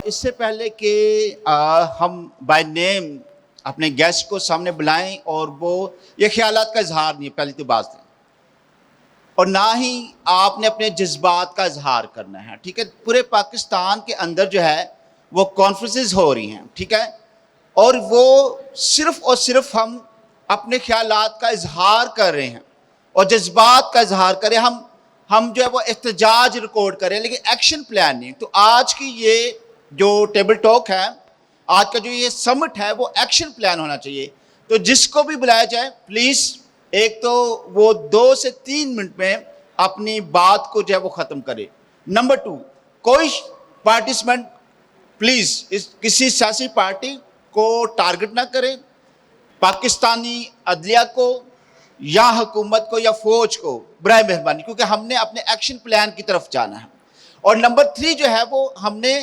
اس سے پہلے کہ ہم بائی نیم اپنے گیسٹ کو سامنے بلائیں اور وہ یہ خیالات کا اظہار نہیں ہے، پہلی تو بات ہے، اور نہ ہی آپ نے اپنے جذبات کا اظہار کرنا ہے، ٹھیک ہے؟ پورے پاکستان کے اندر جو ہے وہ کانفرنسز ہو رہی ہیں، ٹھیک ہے؟ اور وہ صرف اور صرف ہم اپنے خیالات کا اظہار کر رہے ہیں اور جذبات کا اظہار کریں، ہم جو ہے وہ احتجاج ریکارڈ کریں، لیکن ایکشن پلان نہیں۔ تو آج کی یہ جو ٹیبل ٹاک ہے، آج کا جو یہ سمٹ ہے، وہ ایکشن پلان ہونا چاہیے۔ تو جس کو بھی بلایا جائے پلیز ایک تو وہ 2 سے 3 منٹ میں اپنی بات کو جو ہے وہ ختم کرے۔ نمبر 2، کوئی پارٹیسپینٹ پلیز کسی سیاسی پارٹی کو ٹارگٹ نہ کرے، پاکستانی عدلیہ کو یا حکومت کو یا فوج کو، برائے مہربانی، کیونکہ ہم نے اپنے ایکشن پلان کی طرف جانا ہے۔ اور نمبر 3 جو ہے وہ ہم نے،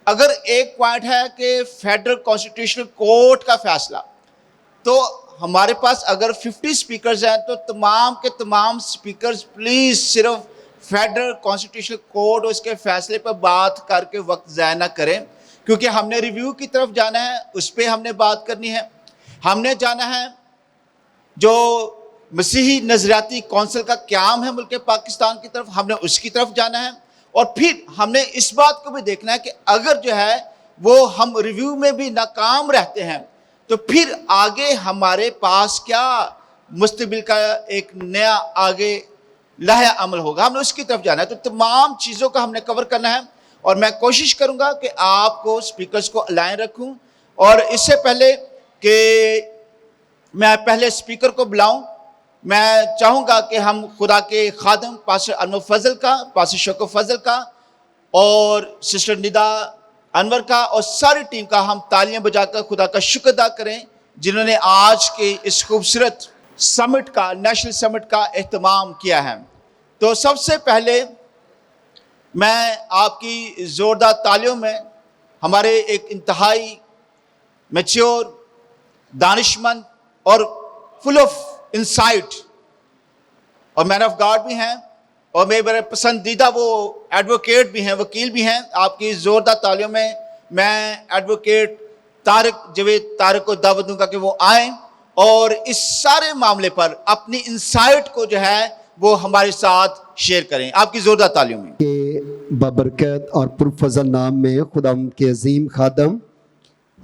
اگر ایک پوائنٹ ہے کہ فیڈرل کانسٹیٹیوشنل کورٹ کا فیصلہ، تو ہمارے پاس اگر 50 سپیکرز ہیں تو تمام کے تمام سپیکرز پلیز صرف فیڈرل کانسٹیٹیوشنل کورٹ اور اس کے فیصلے پر بات کر کے وقت ضائع نہ کریں، کیونکہ ہم نے ریویو کی طرف جانا ہے، اس پہ ہم نے بات کرنی ہے۔ ہم نے جانا ہے جو مسیحی نظریاتی کونسل کا قیام ہے ملک پاکستان کی طرف، ہم نے اس کی طرف جانا ہے، اور پھر ہم نے اس بات کو بھی دیکھنا ہے کہ اگر جو ہے وہ ہم ریویو میں بھی ناکام رہتے ہیں تو پھر آگے ہمارے پاس کیا مستقبل کا ایک نیا آگے لائحہ عمل ہوگا، ہم نے اس کی طرف جانا ہے۔ تو تمام چیزوں کا ہم نے کور کرنا ہے، اور میں کوشش کروں گا کہ آپ کو سپیکرز کو الائن رکھوں۔ اور اس سے پہلے کہ میں پہلے سپیکر کو بلاؤں، میں چاہوں گا کہ ہم خدا کے خادم پاسٹر انور فضل کا، پاسٹر شوکت فضل کا اور سسٹر ندا انور کا اور ساری ٹیم کا ہم تالیاں بجا کر خدا کا شکر ادا کریں، جنہوں نے آج کے اس خوبصورت سمٹ کا، نیشنل سمٹ کا اہتمام کیا ہے۔ تو سب سے پہلے میں آپ کی زوردار تالیوں میں ہمارے ایک انتہائی میچور، دانشمند اور فل آف انسائٹ اور مین آف گاڈ بھی ہیں، اور میرے بڑے پسندیدہ وہ ایڈوکیٹ بھی ہیں، وکیل بھی ہیں۔ آپ کی زوردار تالیوں میں میں ایڈوکیٹ جاوید طارق کو دعوت دوں گا کہ وہ آئیں اور اس سارے معاملے پر اپنی انسائٹ کو جو ہے وہ ہمارے ساتھ شیئر کریں۔ آپ کی زوردار تالیوں میں کہ بابرکت اور پرفضل نام میں خدا کے عظیم خادم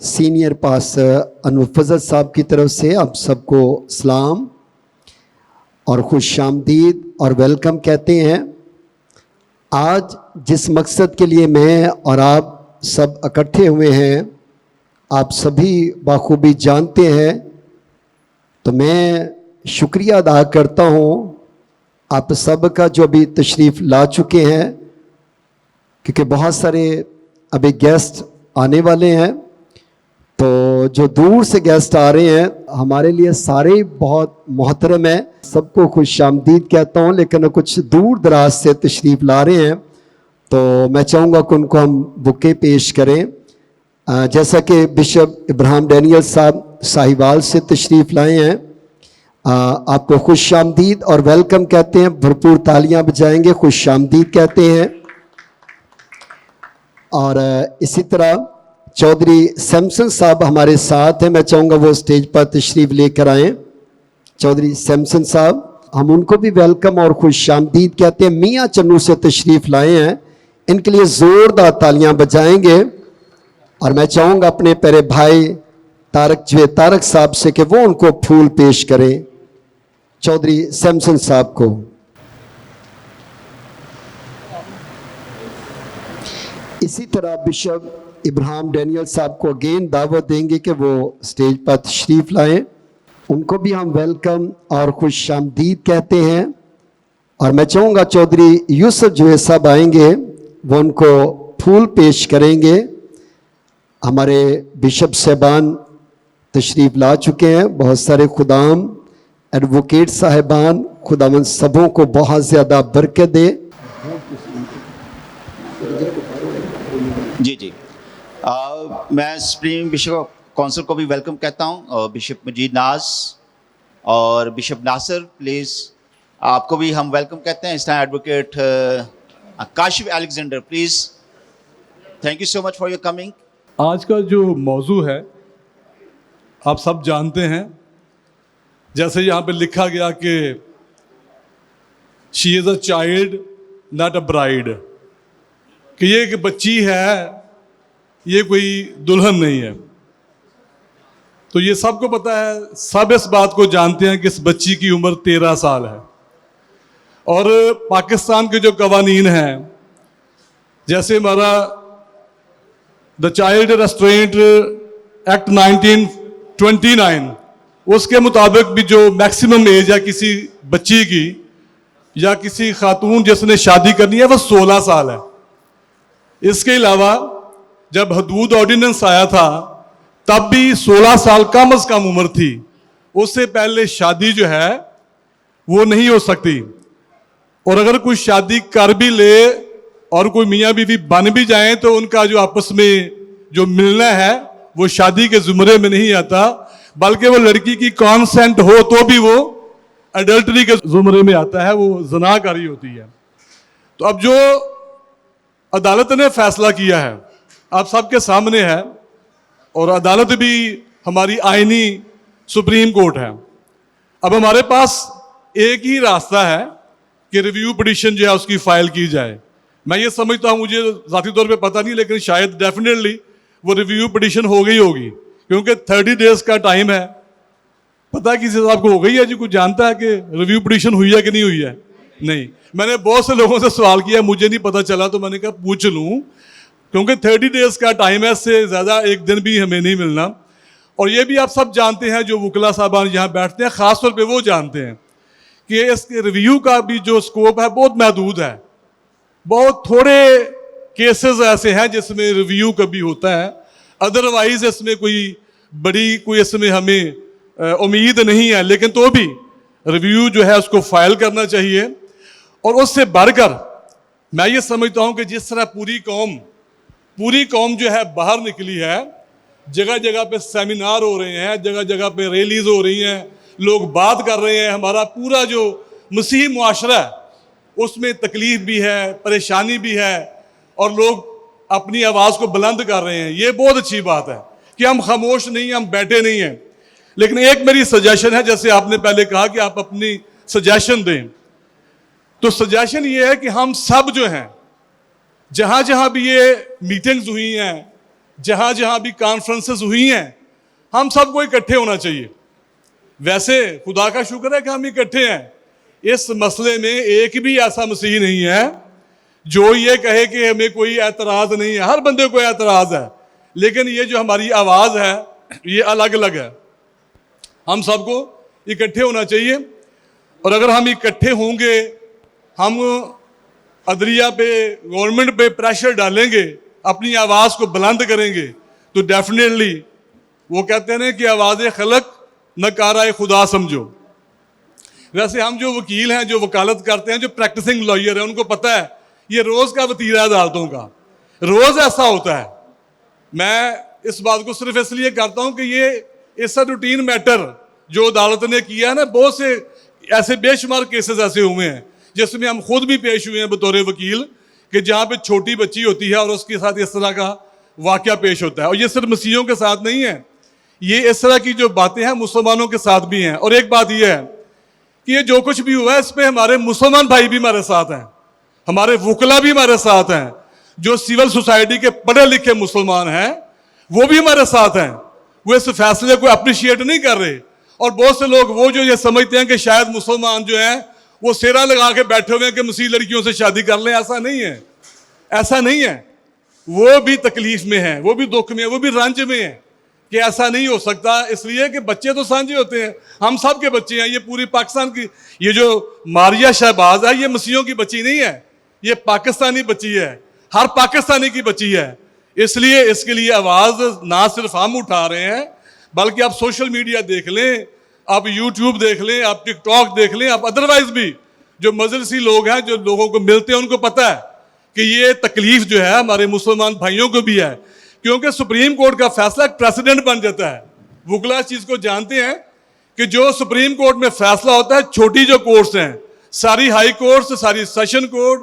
سینئر پاسٹر انور فضل صاحب کی طرف سے آپ سب کو سلام اور خوش آمدید اور ویلکم کہتے ہیں۔ آج جس مقصد کے لیے میں اور آپ سب اکٹھے ہوئے ہیں آپ سبھی بخوبی جانتے ہیں، تو میں شکریہ ادا کرتا ہوں آپ سب کا جو ابھی تشریف لا چکے ہیں، کیونکہ بہت سارے ابھی گیسٹ آنے والے ہیں، تو جو دور سے گیسٹ آ رہے ہیں ہمارے لیے سارے بہت محترم ہیں، سب کو خوش آمدید کہتا ہوں، لیکن کچھ دور دراز سے تشریف لا رہے ہیں تو میں چاہوں گا کہ ان کو ہم بکے پیش کریں۔ جیسا کہ بشپ ابراہیم ڈینیل صاحب ساہیوال سے تشریف لائے ہیں، آپ کو خوش آمدید اور ویلکم کہتے ہیں، بھرپور تالیاں بجائیں گے، خوش آمدید کہتے ہیں۔ اور اسی طرح چودھری سیمسن صاحب ہمارے ساتھ ہیں، میں چاہوں گا وہ اسٹیج پر تشریف لے کر آئیں۔ چودھری سیمسن صاحب، ہم ان کو بھی ویلکم اور خوش آمدید کہتے ہیں۔ میاں چنو سے تشریف لائے ہیں، ان کے لیے زوردار تالیاں بجائیں گے، اور میں چاہوں گا اپنے پیارے بھائی طارق صاحب سے کہ وہ ان کو پھول پیش کریں، چودھری سیمسن صاحب کو۔ اسی طرح بشپ ابراہیم ڈینیل صاحب کو اگین دعوت دیں گے کہ وہ اسٹیج پر تشریف لائیں، ان کو بھی ہم ویلکم اور خوش آمدید کہتے ہیں۔ اور میں چاہوں گا چودھری یوسف جوید صاحب آئیں گے، وہ ان کو پھول پیش کریں گے۔ ہمارے بشپ صاحبان تشریف لا چکے ہیں، بہت سارے خدام، ایڈوکیٹ صاحبان، خداوند سبوں کو بہت زیادہ برکت دے۔ جی میں سپریم بشپ کونسل کو بھی ویلکم کہتا ہوں، اور بشپ مجید ناز اور بشپ ناصر، پلیز آپ کو بھی ہم ویلکم کہتے ہیں۔ اس طرح advocate Kashif Alexander, please Thank you so much for your coming. آج کا جو موضوع ہے آپ سب جانتے ہیں, جیسے یہاں پہ لکھا گیا کہ she is a child not a bride, کہ یہ ایک بچی ہے, یہ کوئی دلہن نہیں ہے. تو یہ سب کو پتہ ہے, سب اس بات کو جانتے ہیں کہ اس بچی کی عمر 13 سال ہے. اور پاکستان کے جو قوانین ہیں, جیسے ہمارا دا چائلڈ ریسٹرینٹ ایکٹ 1929, اس کے مطابق بھی جو میکسیمم ایج ہے کسی بچی کی یا کسی خاتون جس نے شادی کرنی ہے وہ 16 سال ہے. اس کے علاوہ جب حدود آرڈیننس آیا تھا تب بھی 16 سال کم از کم عمر تھی. اس سے پہلے شادی جو ہے وہ نہیں ہو سکتی. اور اگر کوئی شادی کر بھی لے اور کوئی میاں بیوی بن بھی جائیں تو ان کا جو آپس میں جو ملنا ہے وہ شادی کے زمرے میں نہیں آتا, بلکہ وہ لڑکی کی کانسینٹ ہو تو بھی وہ ایڈلٹری کے زمرے میں آتا ہے, وہ زنا کاری ہوتی ہے. تو اب جو عدالت نے فیصلہ کیا ہے آپ سب کے سامنے ہے, اور عدالت بھی ہماری آئینی سپریم کورٹ ہے. اب ہمارے پاس ایک ہی راستہ ہے کہ ریویو پٹیشن جو ہے اس کی فائل کی جائے. میں یہ سمجھتا ہوں, مجھے ذاتی طور پہ پتہ نہیں, لیکن شاید ڈیفینیٹلی وہ ریویو پٹیشن ہو گئی ہوگی, کیونکہ 30 days کا ٹائم ہے. پتہ ہے کسی صاحب کو ہو گئی ہے جی, کوئی جانتا ہے کہ ریویو پٹیشن ہوئی ہے کہ نہیں ہوئی ہے؟ نہیں. میں نے بہت سے لوگوں سے سوال کیا, مجھے نہیں پتہ چلا, تو میں نے کہا پوچھ لوں, کیونکہ 30 days کا ٹائم ہے, اس سے زیادہ ایک دن بھی ہمیں نہیں ملنا. اور یہ بھی آپ سب جانتے ہیں, جو وکلا صاحبان یہاں بیٹھتے ہیں خاص طور پہ وہ جانتے ہیں کہ اس کے ریویو کا بھی جو اسکوپ ہے بہت محدود ہے. بہت تھوڑے کیسز ایسے ہیں جس میں ریویو کبھی ہوتا ہے, ادروائز اس میں کوئی اس میں ہمیں امید نہیں ہے. لیکن تو بھی ریویو جو ہے اس کو فائل کرنا چاہیے. اور اس سے بڑھ کر میں یہ سمجھتا ہوں کہ جس طرح پوری قوم جو ہے باہر نکلی ہے, جگہ جگہ پہ سیمینار ہو رہے ہیں, جگہ جگہ پہ ریلیز ہو رہی ہیں, لوگ بات کر رہے ہیں, ہمارا پورا جو مسیحی معاشرہ ہے اس میں تکلیف بھی ہے, پریشانی بھی ہے, اور لوگ اپنی آواز کو بلند کر رہے ہیں. یہ بہت اچھی بات ہے کہ ہم خاموش نہیں ہیں, ہم بیٹھے نہیں ہیں. لیکن ایک میری سجیشن ہے, جیسے آپ نے پہلے کہا کہ آپ اپنی سجیشن دیں, تو سجیشن یہ ہے کہ ہم سب جو ہیں, جہاں جہاں بھی یہ میٹنگز ہوئی ہیں, جہاں جہاں بھی کانفرنسز ہوئی ہیں, ہم سب کو اکٹھے ہونا چاہیے. ویسے خدا کا شکر ہے کہ ہم اکٹھے ہیں. اس مسئلے میں ایک بھی ایسا مسیحی نہیں ہے جو یہ کہے کہ ہمیں کوئی اعتراض نہیں ہے. ہر بندے کو اعتراض ہے, لیکن یہ جو ہماری آواز ہے یہ الگ الگ ہے. ہم سب کو اکٹھے ہونا چاہیے. اور اگر ہم اکٹھے ہوں گے, ہم عدلیہ پہ, گورنمنٹ پہ پریشر ڈالیں گے, اپنی آواز کو بلند کریں گے, تو ڈیفینیٹلی وہ کہتے ہیں کہ آواز خلق نہ کارائے خدا سمجھو. ویسے ہم جو وکیل ہیں, جو وکالت کرتے ہیں, جو پریکٹسنگ لائر ہیں, ان کو پتہ ہے یہ روز کا وتیرہ ہے عدالتوں کا, روز ایسا ہوتا ہے. میں اس بات کو صرف اس لیے کرتا ہوں کہ یہ اس روٹین میٹر جو عدالت نے کیا ہے نا, بہت سے ایسے بے شمار کیسز ایسے ہوئے ہیں جس میں ہم خود بھی پیش ہوئے ہیں بطور وکیل, کہ جہاں پہ چھوٹی بچی ہوتی ہے اور اس کے ساتھ اس طرح کا واقعہ پیش ہوتا ہے. اور یہ صرف مسیحیوں کے ساتھ نہیں ہے, یہ اس طرح کی جو باتیں ہیں مسلمانوں کے ساتھ بھی ہیں. اور ایک بات یہ ہے کہ یہ جو کچھ بھی ہوا ہے اس پہ ہمارے مسلمان بھائی بھی ہمارے ساتھ ہیں, ہمارے وکلا بھی ہمارے ساتھ ہیں, جو سول سوسائٹی کے پڑھے لکھے مسلمان ہیں وہ بھی ہمارے ساتھ ہیں. وہ اس فیصلے کو اپریشیٹ نہیں کر رہے. اور بہت سے لوگ وہ جو یہ سمجھتے ہیں کہ شاید مسلمان جو ہیں وہ سیرا لگا کے بیٹھے ہوئے ہیں کہ مسیح لڑکیوں سے شادی کر لیں. ایسا نہیں ہے, ایسا نہیں ہے. وہ بھی تکلیف میں ہیں, وہ بھی دکھ میں ہیں, وہ بھی رنج میں ہیں کہ ایسا نہیں ہو سکتا. اس لیے کہ بچے تو سانجھے ہوتے ہیں, ہم سب کے بچے ہیں. یہ پوری پاکستان کی, یہ جو ماریہ شہباز ہے یہ مسیحیوں کی بچی نہیں ہے, یہ پاکستانی بچی ہے, ہر پاکستانی کی بچی ہے. اس لیے اس کے لیے آواز نہ صرف ہم اٹھا رہے ہیں, بلکہ آپ سوشل میڈیا دیکھ لیں, آپ یوٹیوب دیکھ لیں, آپ ٹک ٹاک دیکھ لیں, آپ ادروائز بھی جو مجلسی لوگ ہیں, جو لوگوں کو ملتے ہیں, ان کو پتہ ہے کہ یہ تکلیف جو ہے ہمارے مسلمان بھائیوں کو بھی ہے. کیونکہ سپریم کورٹ کا فیصلہ ایک پریسیڈنٹ بن جاتا ہے. وکلا اس چیز کو جانتے ہیں کہ جو سپریم کورٹ میں فیصلہ ہوتا ہے, چھوٹی جو کورٹس ہیں, ساری ہائی کورٹس, ساری سیشن کورٹ,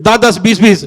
10-10, 20-20,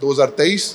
2023,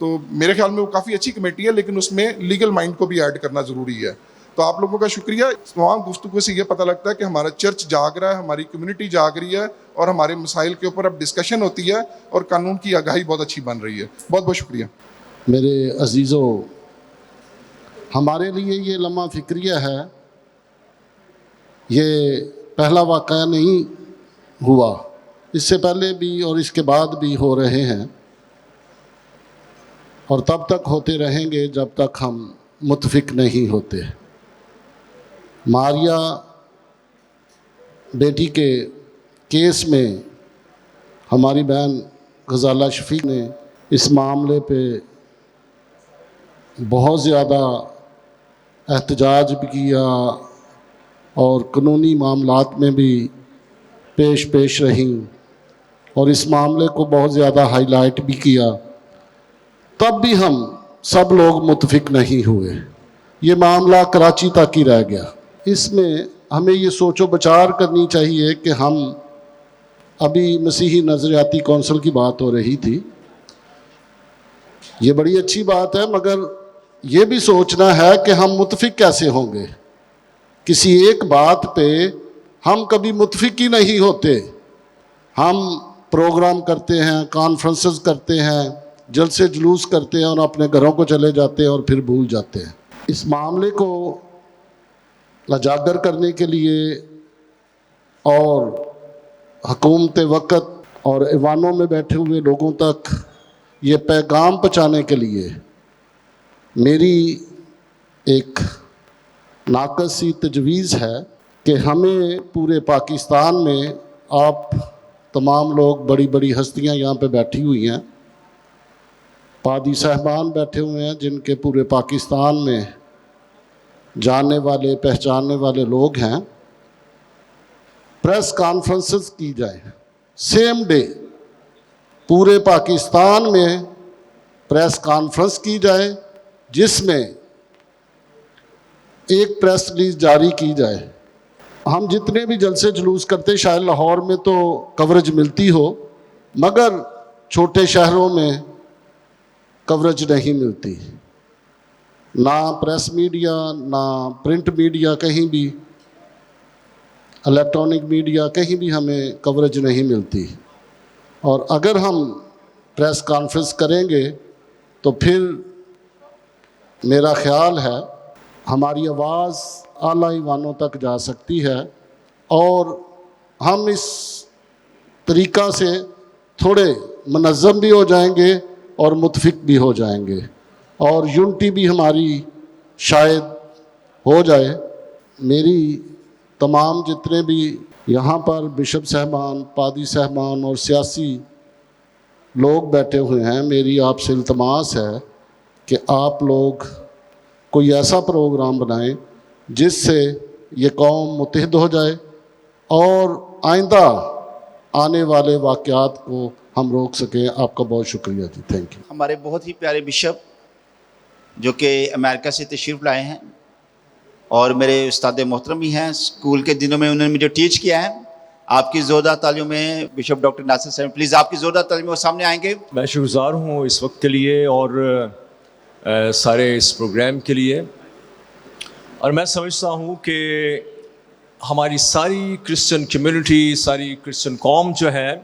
تو میرے خیال میں وہ کافی اچھی کمیٹی ہے, لیکن اس میں لیگل مائنڈ کو بھی ایڈ کرنا ضروری ہے. تو آپ لوگوں کا شکریہ. تمام گفتگو سے یہ پتہ لگتا ہے کہ ہمارا چرچ جاگ رہا ہے, ہماری کمیونٹی جاگ رہی ہے, اور ہمارے مسائل کے اوپر اب ڈسکشن ہوتی ہے, اور قانون کی آگاہی بہت اچھی بن رہی ہے. بہت بہت شکریہ. میرے عزیزوں, ہمارے لیے یہ لمحہ فکریہ ہے, یہ پہلا واقعہ نہیں ہوا, اس سے پہلے بھی اور اس کے بعد بھی ہو رہے ہیں, اور تب تک ہوتے رہیں گے جب تک ہم متفق نہیں ہوتے. ماریہ بیٹی کے کیس میں ہماری بہن غزالہ شفیق نے اس معاملے پہ بہت زیادہ احتجاج بھی کیا اور قانونی معاملات میں بھی پیش رہیں, اور اس معاملے کو بہت زیادہ ہائی لائٹ بھی کیا. تب بھی ہم سب لوگ متفق نہیں ہوئے. یہ معاملہ کراچی تک ہی رہ گیا. اس میں ہمیں یہ سوچ و بچار کرنی چاہیے کہ ہم ابھی مسیحی نظریاتی کونسل کی بات ہو رہی تھی, یہ بڑی اچھی بات ہے, مگر یہ بھی سوچنا ہے کہ ہم متفق کیسے ہوں گے. کسی ایک بات پہ ہم کبھی متفق ہی نہیں ہوتے. ہم پروگرام کرتے ہیں, کانفرنسز کرتے ہیں, جلسے جلوس کرتے ہیں, اور اپنے گھروں کو چلے جاتے ہیں اور پھر بھول جاتے ہیں. اس معاملے کو اجاگر کرنے کے لیے اور حکومت وقت اور ایوانوں میں بیٹھے ہوئے لوگوں تک یہ پیغام پہنچانے کے لیے میری ایک ناقص سی تجویز ہے کہ ہمیں پورے پاکستان میں, آپ تمام لوگ بڑی بڑی ہستیاں یہاں پہ بیٹھی ہوئی ہیں, پادی صاحبان بیٹھے ہوئے ہیں جن کے پورے پاکستان میں جاننے والے پہچاننے والے لوگ ہیں, پریس کانفرنسز کی جائیں سیم ڈے. پورے پاکستان میں پریس کانفرنس کی جائے جس میں ایک پریس ریلیز جاری کی جائے. ہم جتنے بھی جلسے جلوس کرتے, شاید لاہور میں تو کوریج ملتی ہو, مگر چھوٹے شہروں میں کوریج نہیں ملتی. نہ پریس میڈیا, نہ پرنٹ میڈیا, کہیں بھی الیکٹرانک میڈیا, کہیں بھی ہمیں کوریج نہیں ملتی. اور اگر ہم پریس کانفرنس کریں گے تو پھر میرا خیال ہے ہماری آواز اعلیٰ ایوانوں تک جا سکتی ہے, اور ہم اس طریقہ سے تھوڑے منظم بھی ہو جائیں گے اور متفق بھی ہو جائیں گے, اور یونٹی بھی ہماری شاید ہو جائے. میری تمام جتنے بھی یہاں پر بشپ صاحبان, پادی صاحبان اور سیاسی لوگ بیٹھے ہوئے ہیں, میری آپ سے التماس ہے کہ آپ لوگ کوئی ایسا پروگرام بنائیں جس سے یہ قوم متحد ہو جائے اور آئندہ آنے والے واقعات کو ہم روک سکیں. آپ کا بہت شکریہ جی, تھینک یو. ہمارے بہت ہی پیارے بشپ جو کہ امریکہ سے تشریف لائے ہیں, اور میرے استاد محترم بھی ہیں. اسکول کے دنوں میں انہوں نے مجھے ٹیچ کیا ہے. آپ کی زوردار تعلیموں میں بشپ ڈاکٹر ناصر صاحب, پلیز آپ کی زوردار تعلیموں میں سامنے آئیں گے. میں شکرگزار ہوں اس وقت کے لیے اور سارے اس پروگرام کے لیے, اور میں سمجھتا ہوں کہ ہماری ساری کرسچن کمیونٹی, ساری کرسچن قوم جو ہے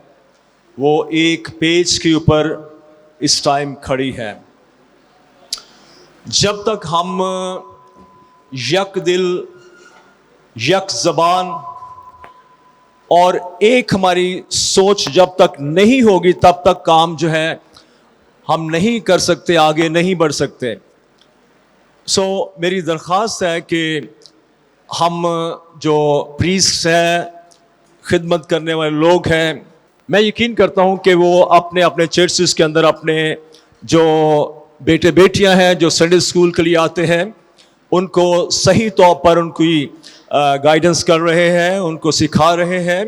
وہ ایک پیج کے اوپر اس ٹائم کھڑی ہے. جب تک ہم یک دل, یک زبان اور ایک ہماری سوچ جب تک نہیں ہوگی, تب تک کام جو ہے ہم نہیں کر سکتے, آگے نہیں بڑھ سکتے. سو میری درخواست ہے کہ ہم جو پریسٹس ہیں, خدمت کرنے والے لوگ ہیں, میں یقین کرتا ہوں کہ وہ اپنے اپنے چرچز کے اندر اپنے جو بیٹے بیٹیاں ہیں جو سنڈے اسکول کے لیے آتے ہیں, ان کو صحیح طور پر ان کی گائیڈنس کر رہے ہیں, ان کو سکھا رہے ہیں.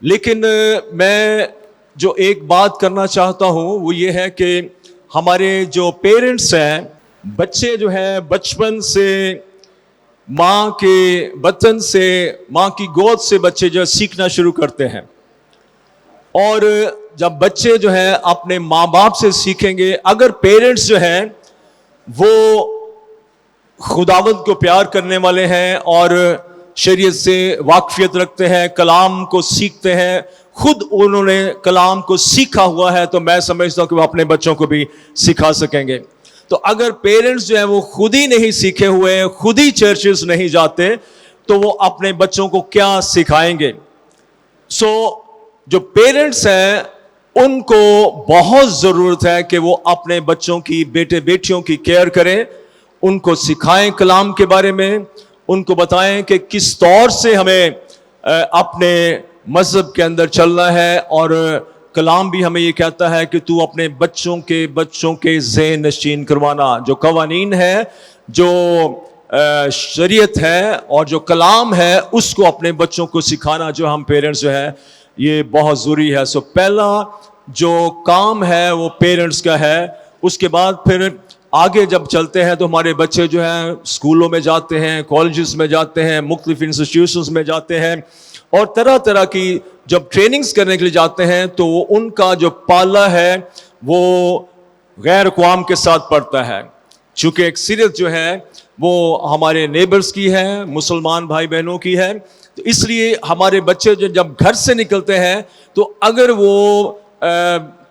لیکن میں جو ایک بات کرنا چاہتا ہوں وہ یہ ہے کہ ہمارے جو پیرنٹس ہیں, بچے جو ہیں بچپن سے ماں کے بطن سے, ماں کی گود سے بچے جو سیکھنا شروع کرتے ہیں, اور جب بچے جو ہیں اپنے ماں باپ سے سیکھیں گے. اگر پیرنٹس جو ہیں وہ خداوند کو پیار کرنے والے ہیں اور شریعت سے واقفیت رکھتے ہیں, کلام کو سیکھتے ہیں, خود انہوں نے کلام کو سیکھا ہوا ہے, تو میں سمجھتا ہوں کہ وہ اپنے بچوں کو بھی سکھا سکیں گے. تو اگر پیرنٹس جو ہیں وہ خود ہی نہیں سیکھے ہوئے, خود ہی چرچز نہیں جاتے, تو وہ اپنے بچوں کو کیا سکھائیں گے. سو جو پیرنٹس ہیں ان کو بہت ضرورت ہے کہ وہ اپنے بچوں کی, بیٹے بیٹیوں کی کیئر کریں, ان کو سکھائیں کلام کے بارے میں, ان کو بتائیں کہ کس طور سے ہمیں اپنے مذہب کے اندر چلنا ہے. اور کلام بھی ہمیں یہ کہتا ہے کہ تو اپنے بچوں کے ذہن نشین کروانا. جو قوانین ہے, جو شریعت ہے اور جو کلام ہے, اس کو اپنے بچوں کو سکھانا جو ہم پیرنٹس جو ہے یہ بہت ضروری ہے. سو پہلا جو کام ہے وہ پیرنٹس کا ہے. اس کے بعد پھر آگے جب چلتے ہیں تو ہمارے بچے جو ہیں اسکولوں میں جاتے ہیں, کالجز میں جاتے ہیں, مختلف انسٹیٹیوشنز میں جاتے ہیں, اور طرح طرح کی جب ٹریننگز کرنے کے لیے جاتے ہیں تو ان کا جو پالا ہے وہ غیر اقوام کے ساتھ پڑتا ہے. چونکہ اکثریت جو ہے وہ ہمارے نیبرز کی ہے, مسلمان بھائی بہنوں کی ہے, تو اس لیے ہمارے بچے جب گھر سے نکلتے ہیں تو اگر وہ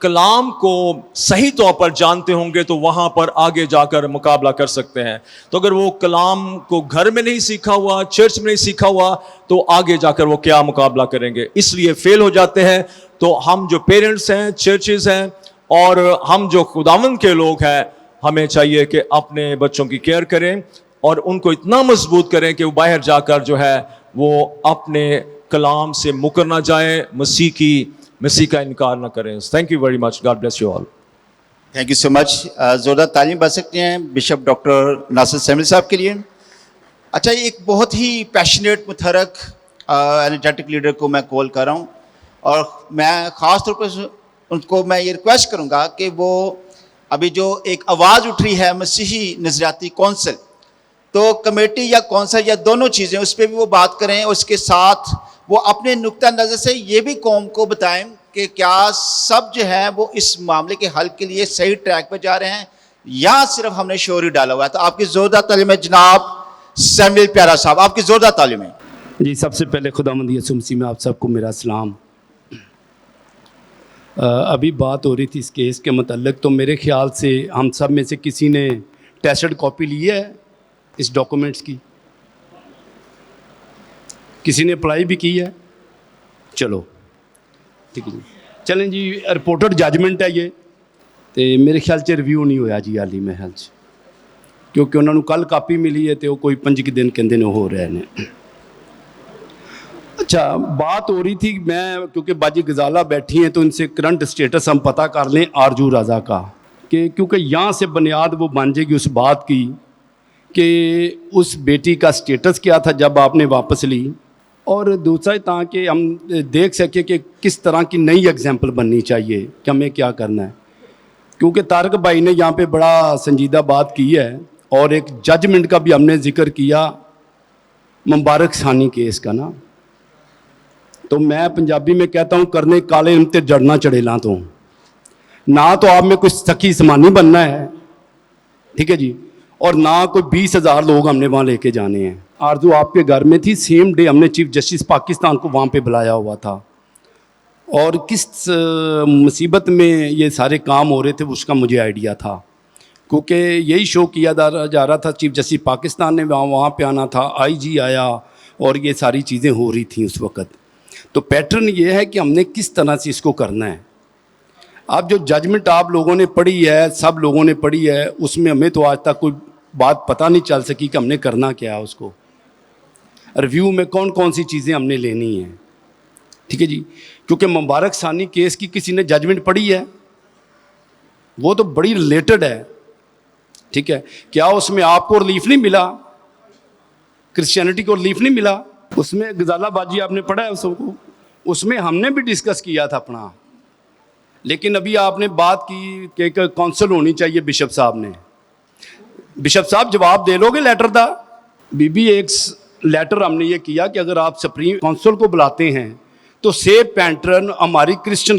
کلام کو صحیح طور پر جانتے ہوں گے تو وہاں پر آگے جا کر مقابلہ کر سکتے ہیں. تو اگر وہ کلام کو گھر میں نہیں سیکھا ہوا, چرچ میں نہیں سیکھا ہوا, تو آگے جا کر وہ کیا مقابلہ کریں گے, اس لیے فیل ہو جاتے ہیں. تو ہم جو پیرنٹس ہیں, چرچز ہیں, اور ہم جو خداوند کے لوگ ہیں, ہمیں چاہیے کہ اپنے بچوں کی کیئر کریں اور ان کو اتنا مضبوط کریں کہ وہ باہر جا کر جو ہے وہ اپنے کلام سے مکر نہ جائیں, مسیح کا انکار نہ کریں. Thank you very much. God bless you all. Thank you so much. زوردار تعلیم بڑھ سکتے ہیں بشپ ڈاکٹر ناصر سیمل صاحب کے لیے. اچھا, یہ ایک بہت ہی پیشنیٹ, متحرک, انرجیٹک لیڈر کو میں کال کر رہا ہوں, اور میں خاص طور پر ان کو میں یہ ریکویسٹ کروں گا کہ وہ ابھی جو ایک آواز اٹھ رہی ہے مسیحی نظریاتی کونسل, تو کمیٹی یا کونسل یا دونوں چیزیں, اس پہ بھی وہ بات کریں. اس کے ساتھ وہ اپنے نقطہ نظر سے یہ بھی قوم کو بتائیں کہ کیا سب جو ہے وہ اس معاملے کے حل کے لیے صحیح ٹریک پہ جا رہے ہیں یا صرف ہم نے شور ہی ڈالا ہوا ہے. تو آپ کی زوردار تعلیم ہے جناب سیمویل پیارا صاحب, آپ کی زوردار تعلیم ہے. جی, سب سے پہلے خداوند یسوع مسیح میں آپ سب کو میرا سلام. ابھی بات ہو رہی تھی اس کیس کے متعلق, تو میرے خیال سے ہم سب میں سے کسی نے ٹیسٹڈ کاپی لی ہے اس ڈاکومنٹس کی؟ کسی نے اپلائی بھی کی ہے؟ چلو ٹھیک ہے جی, چلیں جی. رپورٹڈ ججمنٹ ہے یہ, تو میرے خیال سے ریویو نہیں ہویا جی حالی میرے خیال سے, کیونکہ انہوں نے کل کاپی ملی ہے تو وہ کوئی 5 دن کہندے نے ہو رہے ہیں. اچھا, بات ہو رہی تھی, میں کیونکہ باجی غزالہ بیٹھی ہیں تو ان سے کرنٹ سٹیٹس ہم پتہ کر لیں آرزو رضا کا, کہ کیونکہ یہاں سے بنیاد وہ بن جائے گی اس بات کی کہ اس بیٹی کا سٹیٹس کیا تھا جب آپ نے واپس لی, اور دوسرا تاکہ ہم دیکھ سکیں کہ کس طرح کی نئی ایگزامپل بننی چاہیے کہ ہمیں کیا کرنا ہے. کیونکہ طارق بھائی نے یہاں پہ بڑا سنجیدہ بات کی ہے, اور ایک ججمنٹ کا بھی ہم نے ذکر کیا مبارک ثانی کیس کا نا. تو میں پنجابی میں کہتا ہوں, کرنے کالے علم تے جڑنا چڑیلاں تو نہ تو آپ میں کوئی سخی سمانی بننا ہے, ٹھیک ہے جی, اور نہ کوئی 20,000 لوگ ہم نے وہاں لے کے جانے ہیں. آرزو آپ کے گھر میں تھی, سیم ڈے ہم نے چیف جسٹس پاکستان کو وہاں پہ بلایا ہوا تھا, اور کس مصیبت میں یہ سارے کام ہو رہے تھے اس کا مجھے آئیڈیا تھا, کیونکہ یہی شو کیا جا رہا تھا. چیف جسٹس پاکستان نے وہاں پہ آنا تھا, آئی جی آیا, اور یہ ساری چیزیں ہو رہی تھیں اس وقت. تو پیٹرن یہ ہے کہ ہم نے کس طرح سے اس کو کرنا ہے. اب جو ججمنٹ آپ لوگوں نے پڑھی ہے, سب لوگوں نے پڑھی ہے, اس میں ہمیں تو آج تک کوئی بات پتہ نہیں چل سکی کہ ہم نے کرنا کیا ہے. اس کو ریویو میں کون کون سی چیزیں ہم نے لینی ہیں, ٹھیک ہے جی. کیونکہ مبارک ثانی کیس کی کسی نے ججمنٹ پڑھی ہے, وہ تو بڑی ریلیٹڈ ہے, ٹھیک ہے. کیا اس میں آپ کو ریلیف نہیں ملا, کرسچینٹی کو ریلیف نہیں ملا؟ اس میں غزالہ باجی آپ نے پڑھا ہے, اس میں ہم نے بھی ڈسکس کیا تھا اپنا. لیکن ابھی آپ نے بات کی کہ ایک کونسل ہونی چاہیے بشپ صاحب نے. بشپ صاحب جواب دے لو گے لیٹر دا؟ بی بی ایک لیٹر ہم نے یہ کیا کہ اگر آپ سپریم کونسل کو بلاتے ہیں تو سیب پینٹرن ہماری کرسچن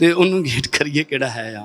ਤੇ ਉਹਨੂੰ ਗੇਟ ਕਰੀਏ ਕਿਹੜਾ ਹੈ ਆ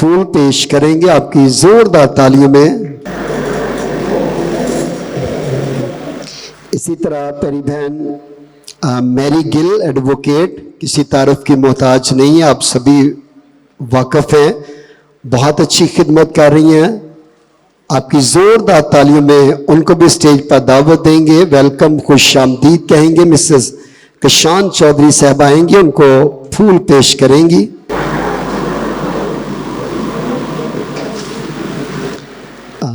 پھول پیش کریں گے آپ کی زوردار تالیوں میں. اسی طرح پیاری بہن میری گل ایڈوکیٹ کسی تعارف کی محتاج نہیں ہے, آپ سبھی واقف ہیں, بہت اچھی خدمت کر رہی ہیں. آپ کی زوردار تالیوں میں ان کو بھی اسٹیج پر دعوت دیں گے. ویلکم, خوش آمدید کہیں گے. مسز کشان چودھری صاحب آئیں گی, ان کو پھول پیش کریں گی.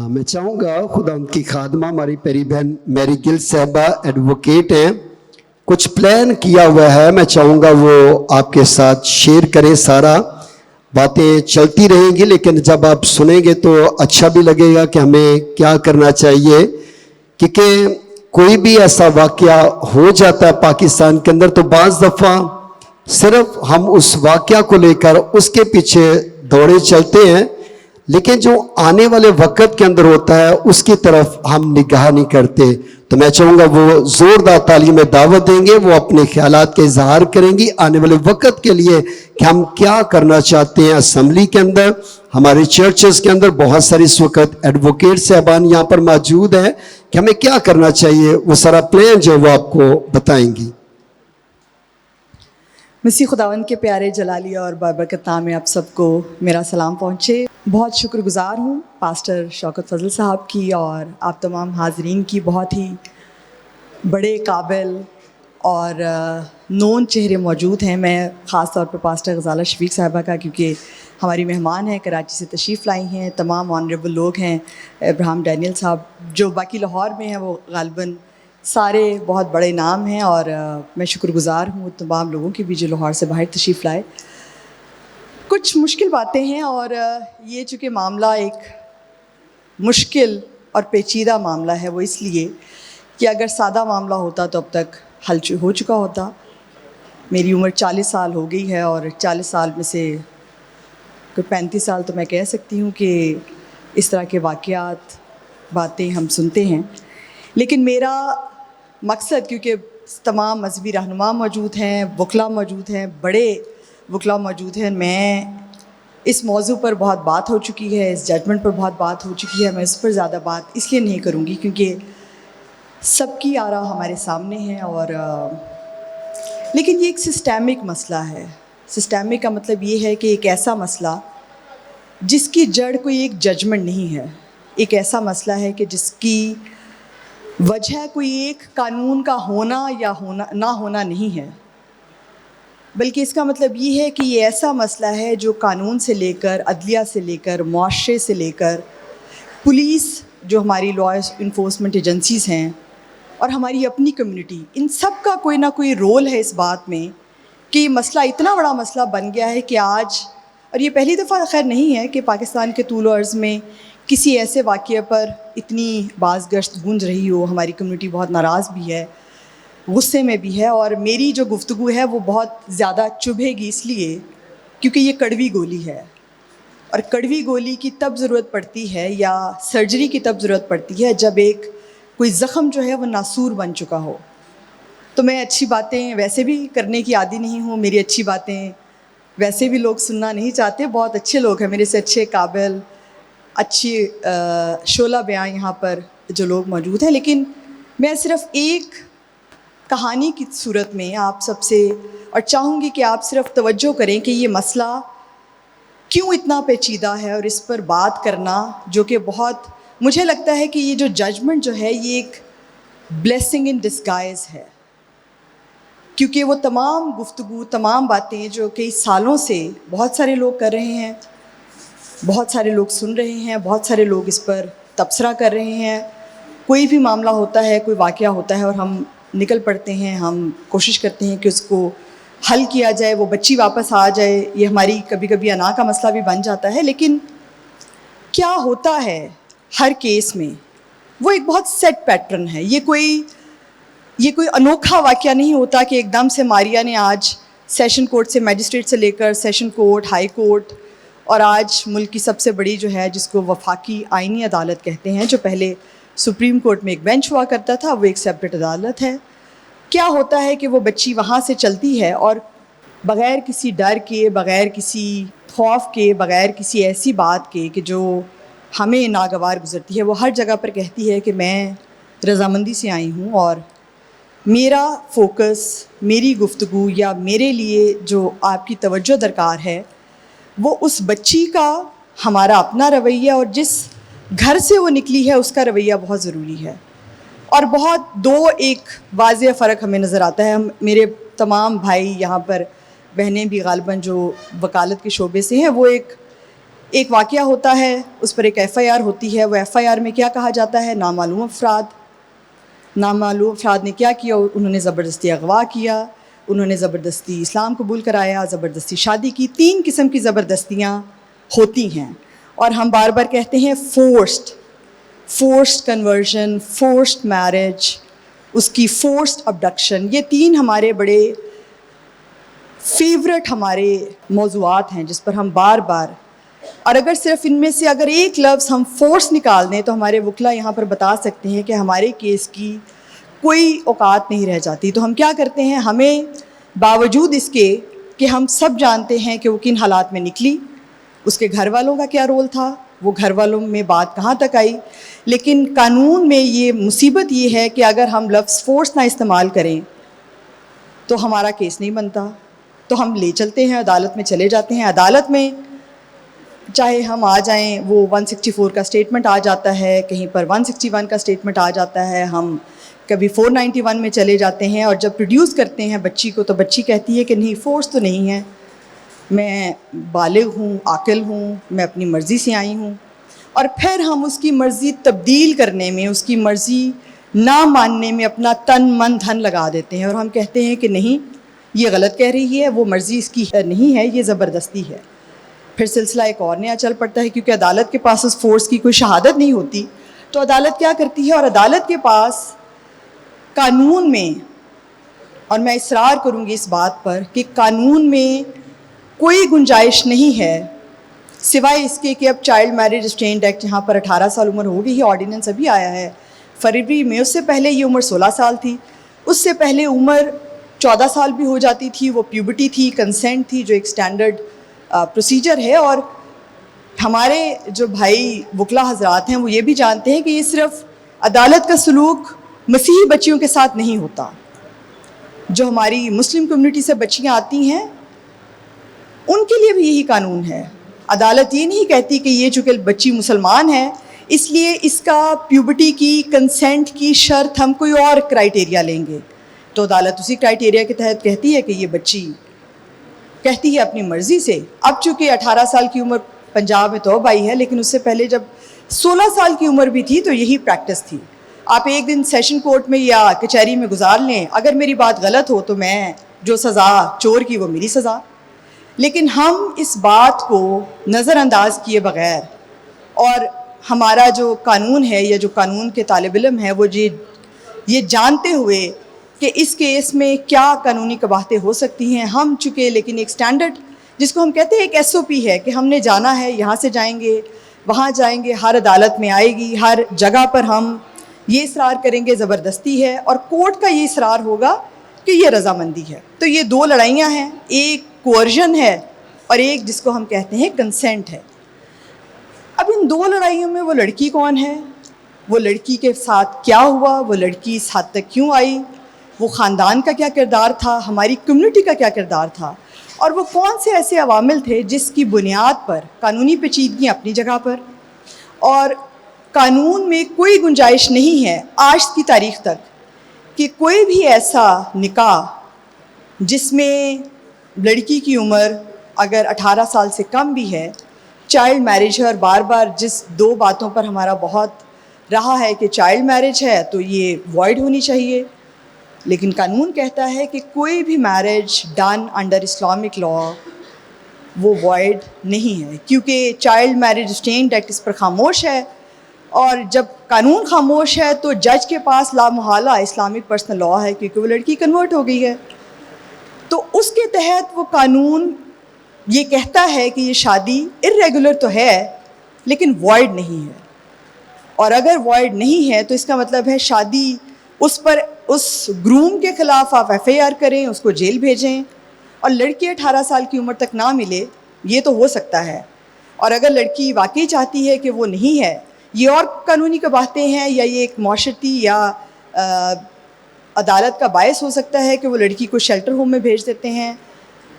میں چاہوں گا خدا ان کی خادمہ ہماری پیاری بہن میری گل صاحبہ ایڈوکیٹ ہیں, کچھ پلان کیا ہوا ہے, میں چاہوں گا وہ آپ کے ساتھ شیئر کریں. سارا باتیں چلتی رہیں گی لیکن جب آپ سنیں گے تو اچھا بھی لگے گا کہ ہمیں کیا کرنا چاہیے, کیونکہ کوئی بھی ایسا واقعہ ہو جاتا ہے پاکستان کے اندر تو بعض دفعہ صرف ہم اس واقعہ کو لے کر اس کے پیچھے دوڑے چلتے ہیں, لیکن جو آنے والے وقت کے اندر ہوتا ہے اس کی طرف ہم نگاہ نہیں کرتے. تو میں چاہوں گا وہ زوردار تالی میں دعوت دیں گے, وہ اپنے خیالات کا اظہار کریں گی آنے والے وقت کے لیے کہ ہم کیا کرنا چاہتے ہیں اسمبلی کے اندر, ہمارے چرچز کے اندر. بہت ساری اس وقت ایڈوکیٹ صاحبان یہاں پر موجود ہیں کہ ہمیں کیا کرنا چاہیے, وہ سارا پلان جو وہ آپ کو بتائیں گی. مسیح خداوند کے پیارے جلالیہ اور بابرکت نام میں آپ سب کو میرا سلام پہنچے. بہت شکر گزار ہوں پاسٹر شوکت فضل صاحب کی اور آپ تمام حاضرین کی. بہت ہی بڑے قابل اور نون چہرے موجود ہیں. میں خاص طور پر پاسٹر غزالہ شفیق صاحبہ کا, کیونکہ ہماری مہمان ہیں, کراچی سے تشریف لائی ہیں. تمام آنریبل لوگ ہیں, ابراہیم ڈینیل صاحب جو باقی لاہور میں ہیں, وہ غالباً سارے بہت بڑے نام ہیں, اور میں شکر گزار ہوں تمام لوگوں کی بھی جو لاہور سے باہر تشریف لائے. کچھ مشکل باتیں ہیں, اور یہ چونکہ معاملہ ایک مشکل اور پیچیدہ معاملہ ہے, وہ اس لیے کہ اگر سادہ معاملہ ہوتا تو اب تک حل ہو چکا ہوتا. میری عمر 40 سال ہو گئی ہے, اور 40 سال میں سے کوئی 35 سال تو میں کہہ سکتی ہوں کہ اس طرح کے واقعات باتیں ہم سنتے ہیں. لیکن میرا مقصد, کیونکہ تمام مذہبی رہنما موجود ہیں, وکلا موجود ہیں, بڑے وکلا موجود ہیں, میں اس موضوع پر بہت بات ہو چکی ہے, اس ججمنٹ پر بہت بات ہو چکی ہے, میں اس پر زیادہ بات اس لیے نہیں کروں گی کیونکہ سب کی آرا ہمارے سامنے ہیں. اور لیکن یہ ایک سسٹیمک مسئلہ ہے. سسٹیمک کا مطلب یہ ہے کہ ایک ایسا مسئلہ جس کی جڑ کوئی ایک ججمنٹ نہیں ہے, ایک ایسا مسئلہ ہے کہ جس کی وجہ کوئی ایک قانون کا ہونا یا نہ ہونا نہیں ہے, بلکہ اس کا مطلب یہ ہے کہ یہ ایسا مسئلہ ہے جو قانون سے لے کر, عدلیہ سے لے کر, معاشرے سے لے کر, پولیس جو ہماری لا انفورسمنٹ ایجنسیز ہیں, اور ہماری اپنی کمیونٹی, ان سب کا کوئی نہ کوئی رول ہے اس بات میں کہ یہ مسئلہ اتنا بڑا مسئلہ بن گیا ہے کہ آج, اور یہ پہلی دفعہ خیر نہیں ہے کہ پاکستان کے طول و عرض میں کسی ایسے واقعے پر اتنی باز گشت گونج رہی ہو. ہماری کمیونٹی بہت ناراض بھی ہے, غصے میں بھی ہے, اور میری جو گفتگو ہے وہ بہت زیادہ چبھے گی اس لیے کیونکہ یہ کڑوی گولی ہے, اور کڑوی گولی کی تب ضرورت پڑتی ہے یا سرجری کی تب ضرورت پڑتی ہے جب ایک کوئی زخم جو ہے وہ ناسور بن چکا ہو. تو میں اچھی باتیں ویسے بھی کرنے کی عادی نہیں ہوں, میری اچھی باتیں ویسے بھی لوگ سننا نہیں چاہتے. بہت اچھے لوگ ہیں میرے سے, اچھے قابل اچھی شعلہ بیان یہاں پر جو لوگ موجود ہیں, لیکن میں صرف ایک کہانی کی صورت میں آپ سب سے, اور چاہوں گی کہ آپ صرف توجہ کریں کہ یہ مسئلہ کیوں اتنا پیچیدہ ہے, اور اس پر بات کرنا جو کہ بہت, مجھے لگتا ہے کہ یہ جو ججمنٹ جو ہے یہ ایک بلیسنگ ان ڈسگائز ہے, کیونکہ وہ تمام گفتگو, تمام باتیں جو کئی سالوں سے بہت سارے لوگ کر رہے ہیں, بہت سارے لوگ سن رہے ہیں, بہت سارے لوگ اس پر تبصرہ کر رہے ہیں. کوئی بھی معاملہ ہوتا ہے, کوئی واقعہ ہوتا ہے, اور ہم نکل پڑتے ہیں, ہم کوشش کرتے ہیں کہ اس کو حل کیا جائے, وہ بچی واپس آ جائے. یہ ہماری کبھی کبھی انا کا مسئلہ بھی بن جاتا ہے. لیکن کیا ہوتا ہے ہر کیس میں, وہ ایک بہت سیٹ پیٹرن ہے. یہ کوئی انوکھا واقعہ نہیں ہوتا کہ ایک دم سے ماریا نے آج سیشن کورٹ سے, میجسٹریٹ سے لے کر سیشن کورٹ, ہائی کورٹ, اور آج ملک کی سب سے بڑی جو ہے جس کو وفاقی آئینی عدالت کہتے ہیں, جو پہلے سپریم کورٹ میں ایک بینچ ہوا کرتا تھا, وہ ایک سیپریٹ عدالت ہے. کیا ہوتا ہے کہ وہ بچی وہاں سے چلتی ہے اور بغیر کسی ڈر کے, بغیر کسی خوف کے بغیر کسی ایسی بات کے کہ جو ہمیں ناگوار گزرتی ہے، وہ ہر جگہ پر کہتی ہے کہ میں رضامندی سے آئی ہوں، اور میرا فوکس، میری گفتگو یا میرے لیے جو آپ کی توجہ درکار ہے وہ اس بچی کا ہمارا اپنا رویہ اور جس گھر سے وہ نکلی ہے اس کا رویہ بہت ضروری ہے. اور بہت ایک واضح فرق ہمیں نظر آتا ہے. میرے تمام بھائی یہاں پر، بہنیں بھی غالباً جو وکالت کے شعبے سے ہیں، وہ ایک واقعہ ہوتا ہے، اس پر ایک FIR ہوتی ہے. وہ FIR میں کیا کہا جاتا ہے؟ نامعلوم افراد نے کیا کیا؟ انہوں نے زبردستی اغوا کیا، انہوں نے زبردستی اسلام قبول کرایا، زبردستی شادی کی. 3 قسم کی زبردستیاں ہوتی ہیں، اور ہم بار بار کہتے ہیں فورسڈ کنورژن، فورسڈ میرج، اس کی فورسڈ ابڈکشن. یہ 3 ہمارے بڑے فیورٹ ہمارے موضوعات ہیں جس پر ہم بار بار، اور اگر صرف ان میں سے اگر ایک لفظ ہم فورس نکال دیں تو ہمارے وکلا یہاں پر بتا سکتے ہیں کہ ہمارے کیس کی کوئی اوقات نہیں رہ جاتی. تو ہم کیا کرتے ہیں، ہمیں باوجود اس کے کہ ہم سب جانتے ہیں کہ وہ کن حالات میں نکلی، اس کے گھر والوں کا کیا رول تھا، وہ گھر والوں میں بات کہاں تک آئی، لیکن قانون میں یہ مصیبت یہ ہے کہ اگر ہم لفظ فورس نہ استعمال کریں تو ہمارا کیس نہیں بنتا. تو ہم لے چلتے ہیں، عدالت میں چلے جاتے ہیں. عدالت میں چاہے ہم آ جائیں، وہ 164 کا سٹیٹمنٹ آ جاتا ہے، کہیں پر 161 کا سٹیٹمنٹ آ جاتا ہے، ہم کبھی 491 میں چلے جاتے ہیں، اور جب پروڈیوس کرتے ہیں بچی کو تو بچی کہتی ہے کہ نہیں، فورس تو نہیں ہے، میں بالغ ہوں، عاقل ہوں، میں اپنی مرضی سے آئی ہوں. اور پھر ہم اس کی مرضی تبدیل کرنے میں، اس کی مرضی نہ ماننے میں اپنا تن من دھن لگا دیتے ہیں، اور ہم کہتے ہیں کہ نہیں، یہ غلط کہہ رہی ہے، وہ مرضی اس کی نہیں ہے، یہ زبردستی ہے. پھر سلسلہ ایک اور نیا چل پڑتا ہے، کیونکہ عدالت کے پاس اس فورس کی کوئی شہادت نہیں ہوتی. تو عدالت کیا کرتی ہے، اور عدالت کے پاس قانون میں، اور میں اصرار کروں گی اس بات پر کہ قانون میں کوئی گنجائش نہیں ہے سوائے اس کے کہ اب چائلڈ میرج ریسٹرینٹ ایکٹ یہاں پر 18 سال عمر ہو گئی ہے، آرڈیننس ابھی آیا ہے فروری میں. اس سے پہلے یہ عمر 16 سال تھی، اس سے پہلے عمر 14 سال بھی ہو جاتی تھی. وہ پیوبرٹی تھی، کنسنٹ تھی، جو ایک سٹینڈرڈ پروسیجر ہے. اور ہمارے جو بھائی وکلا حضرات ہیں وہ یہ بھی جانتے ہیں کہ یہ صرف عدالت کا سلوک مسیحی بچیوں کے ساتھ نہیں ہوتا. جو ہماری مسلم کمیونٹی سے بچیاں آتی ہیں ان کے لیے بھی یہی قانون ہے. عدالت یہ نہیں کہتی کہ یہ چونکہ بچی مسلمان ہے اس لیے اس کا پیوبرٹی کی، کنسنٹ کی شرط ہم کوئی اور کرائٹیریا لیں گے. تو عدالت اسی کرائٹیریا کے تحت کہتی ہے کہ یہ بچی کہتی ہے اپنی مرضی سے. اب چونکہ 18 سال کی عمر پنجاب میں تو آئی ہے، لیکن اس سے پہلے جب 16 سال کی عمر بھی تھی تو یہی پریکٹس تھی. آپ ایک دن سیشن کورٹ میں یا کچہری میں گزار لیں، اگر میری بات غلط ہو تو میں جو سزا چور کی وہ میری سزا. لیکن ہم اس بات کو نظر انداز کیے بغیر، اور ہمارا جو قانون ہے یا جو قانون کے طالب علم ہے وہ یہ جانتے ہوئے کہ اس کیس میں کیا قانونی قباحتیں ہو سکتی ہیں، ہم چونکہ لیکن ایک سٹینڈرڈ جس کو ہم کہتے ہیں ایک SOP ہے کہ ہم نے جانا ہے، یہاں سے جائیں گے، وہاں جائیں گے، ہر عدالت میں آئے گی، ہر جگہ پر ہم یہ اصرار کریں گے زبردستی ہے، اور کورٹ کا یہ اصرار ہوگا کہ یہ رضامندی ہے. تو یہ 2 لڑائیاں ہیں، ایک کوورژن ہے اور ایک جس کو ہم کہتے ہیں کنسنٹ ہے. اب ان 2 لڑائیوں میں وہ لڑکی کون ہے، وہ لڑکی کے ساتھ کیا ہوا، وہ لڑکی اس حد تک کیوں آئی، وہ خاندان کا کیا کردار تھا، ہماری کمیونٹی کا کیا کردار تھا، اور وہ کون سے ایسے عوامل تھے جس کی بنیاد پر قانونی پیچیدگیاں اپنی جگہ پر. اور قانون میں کوئی گنجائش نہیں ہے آج کی تاریخ تک کہ کوئی بھی ایسا نکاح جس میں لڑکی کی عمر اگر 18 سال سے کم بھی ہے، چائلڈ میرج ہے. اور بار بار جس 2 باتوں پر ہمارا بہت رہا ہے کہ چائلڈ میرج ہے تو یہ وائڈ ہونی چاہیے، لیکن قانون کہتا ہے کہ کوئی بھی marriage done under Islamic law وہ وائڈ نہیں ہے، کیونکہ چائلڈ میرج ریسٹرینٹ ایکٹ اس پر خاموش ہے. اور جب قانون خاموش ہے تو جج کے پاس لامحالہ اسلامک پرسنل لا ہے، کیونکہ وہ لڑکی کنورٹ ہو گئی ہے. تو اس کے تحت وہ قانون یہ کہتا ہے کہ یہ شادی irregular تو ہے لیکن وائڈ نہیں ہے. اور اگر وائڈ نہیں ہے تو اس کا مطلب ہے شادی اس پر، اس گروم کے خلاف آپ FIR کریں، اس کو جیل بھیجیں، اور لڑکی 18 سال کی عمر تک نہ ملے یہ تو ہو سکتا ہے. اور اگر لڑکی واقعی چاہتی ہے کہ وہ نہیں ہے, یہ اور قانونی کا باتیں ہیں, یا یہ ایک معاشرتی یا عدالت کا باعث ہو سکتا ہے کہ وہ لڑکی کو شیلٹر ہوم میں بھیج دیتے ہیں